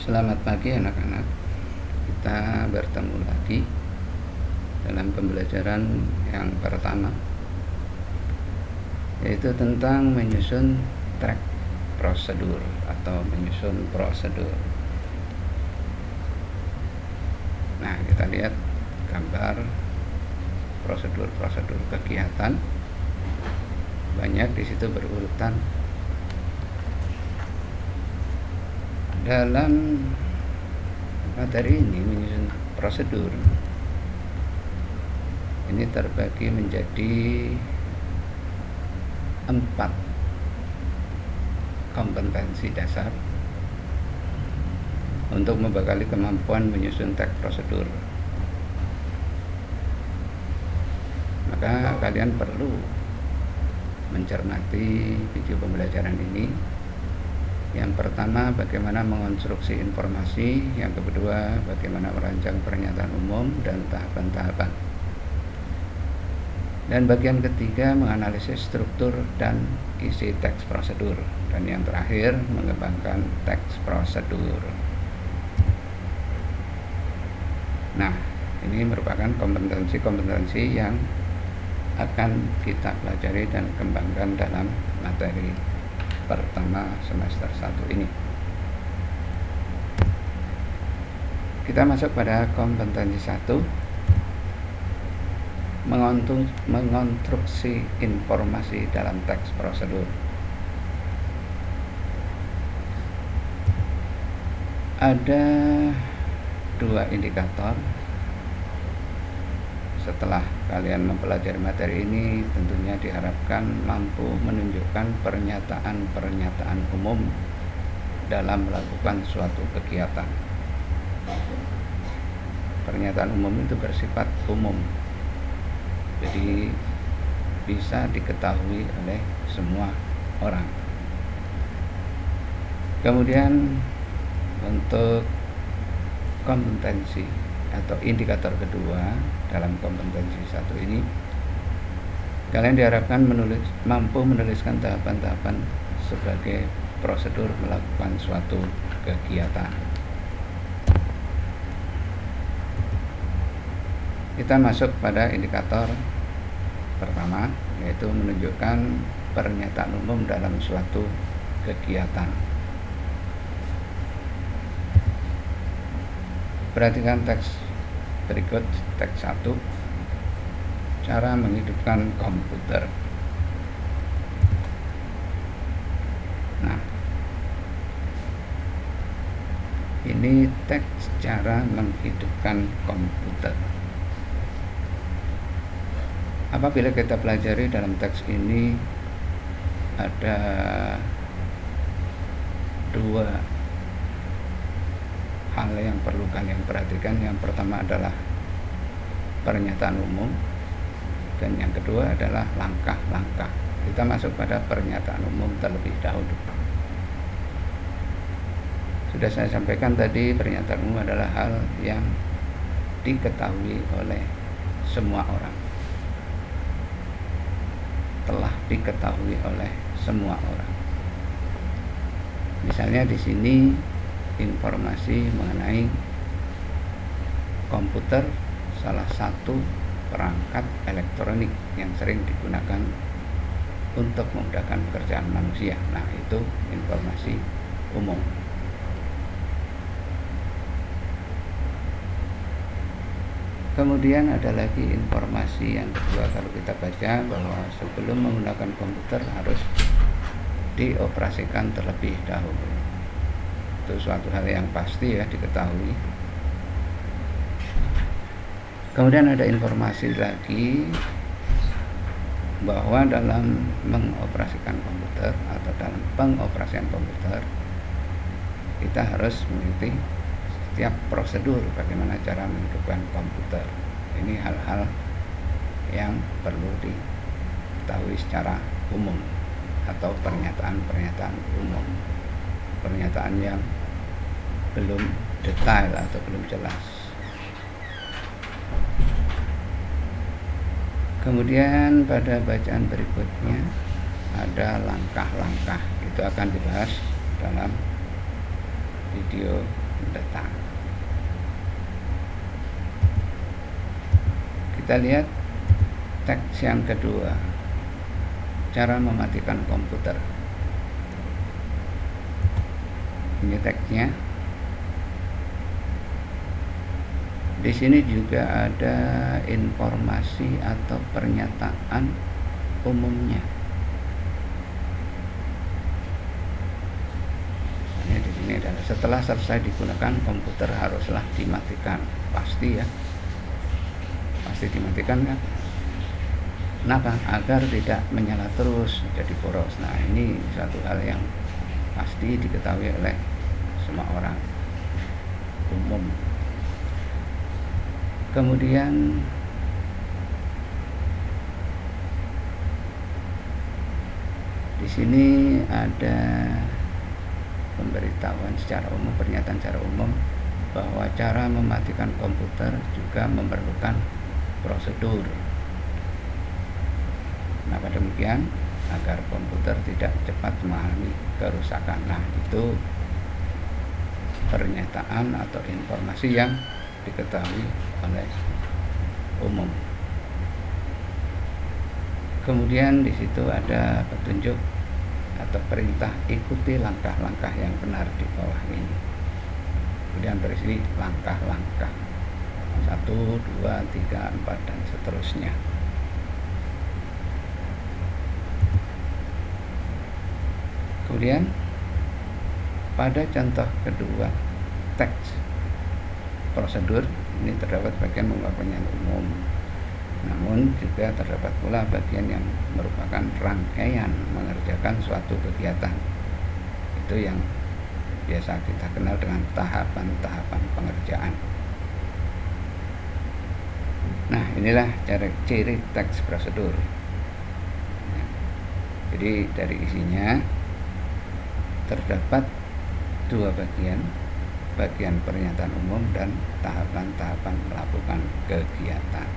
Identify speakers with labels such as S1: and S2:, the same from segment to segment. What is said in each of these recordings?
S1: Selamat pagi anak-anak. Kita bertemu lagi dalam pembelajaran yang pertama, yaitu tentang menyusun track prosedur atau menyusun prosedur. Nah, kita lihat gambar prosedur-prosedur kegiatan. Banyak di situ berurutan. Dalam materi ini menyusun prosedur ini terbagi menjadi 4 kompetensi dasar untuk membekali kemampuan menyusun teks prosedur. Maka kalian perlu mencermati video pembelajaran ini. Yang pertama, bagaimana mengonstruksi informasi. Yang kedua, bagaimana merancang pernyataan umum dan tahapan-tahapan. Dan bagian ketiga, menganalisis struktur dan isi teks prosedur. Dan yang terakhir, mengembangkan teks prosedur. Nah, ini merupakan kompetensi-kompetensi yang akan kita pelajari dan kembangkan dalam materi pertama semester 1 ini. Kita masuk pada kompetensi 1, mengonstruksi informasi dalam teks prosedur. Ada 2 indikator. Setelah kalian mempelajari materi ini, tentunya diharapkan mampu menunjukkan pernyataan-pernyataan umum dalam melakukan suatu kegiatan. Pernyataan umum itu bersifat umum, jadi bisa diketahui oleh semua orang. Kemudian untuk kompetensi atau indikator kedua dalam kompetensi 1 ini, kalian diharapkan mampu menuliskan tahapan-tahapan sebagai prosedur melakukan suatu kegiatan. Kita masuk pada indikator pertama, yaitu menunjukkan pernyataan umum dalam suatu kegiatan. Perhatikan teks berikut, teks 1, cara menghidupkan komputer. Nah, ini teks cara menghidupkan komputer. Apabila kita pelajari dalam teks ini, ada 2 hal yang perlu kalian perhatikan. Yang pertama adalah pernyataan umum, dan yang kedua adalah langkah-langkah. Kita masuk pada pernyataan umum terlebih dahulu. Sudah saya sampaikan tadi, pernyataan umum adalah hal yang diketahui oleh semua orang. Telah diketahui oleh semua orang. Misalnya di sini informasi mengenai komputer, salah satu perangkat elektronik yang sering digunakan untuk memudahkan pekerjaan manusia. Nah, itu informasi umum. Kemudian ada lagi informasi yang kedua, kalau kita baca bahwa sebelum menggunakan komputer harus dioperasikan terlebih dahulu. Itu suatu hal yang pasti ya, diketahui. Kemudian ada informasi lagi bahwa dalam mengoperasikan komputer atau dalam pengoperasian komputer, kita harus mengikuti setiap prosedur bagaimana cara menghidupkan komputer. Ini hal-hal yang perlu diketahui secara umum atau pernyataan-pernyataan umum, pernyataan yang belum detail atau belum jelas. Kemudian pada bacaan berikutnya ada langkah-langkah, itu akan dibahas dalam video mendatang. Kita lihat teks yang kedua, cara mematikan komputer. Ini teksnya. Di sini juga ada informasi atau pernyataan umumnya. Ini di sini adalah setelah selesai digunakan komputer haruslah dimatikan, pasti ya, pasti dimatikan kan? Kenapa? Agar tidak menyala terus jadi boros. Nah, ini satu hal yang pasti diketahui oleh semua orang umum. Kemudian di sini ada pemberitahuan secara umum, pernyataan secara umum bahwa cara mematikan komputer juga memerlukan prosedur. Kenapa demikian? Agar komputer tidak cepat mengalami kerusakan. Nah, itu pernyataan atau informasi yang diketahui oleh umum. Kemudian di situ ada petunjuk atau perintah, ikuti langkah-langkah yang benar di bawah ini. Kemudian berisi langkah-langkah 1, 2, 3, 4 dan seterusnya. Kemudian pada contoh kedua, teks prosedur ini terdapat bagian merupakan umum, namun juga terdapat pula bagian yang merupakan rangkaian mengerjakan suatu kegiatan. Itu yang biasa kita kenal dengan tahapan-tahapan pengerjaan. Nah, inilah ciri teks prosedur. Jadi dari isinya terdapat dua bagian pernyataan umum dan tahapan-tahapan melakukan kegiatan.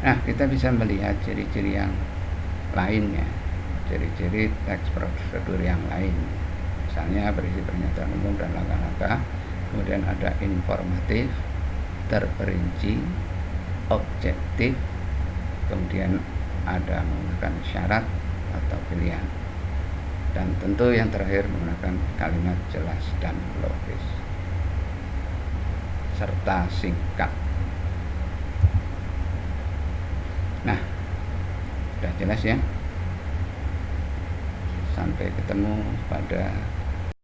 S1: Nah, kita bisa melihat ciri-ciri yang lainnya, ciri-ciri teks prosedur yang lain. Misalnya berisi pernyataan umum dan langkah-langkah, kemudian ada informatif, terperinci, objektif, kemudian ada menggunakan syarat atau pilihan, dan tentu yang terakhir menggunakan kalimat jelas dan logis serta singkat. Nah, sudah jelas ya. Sampai ketemu pada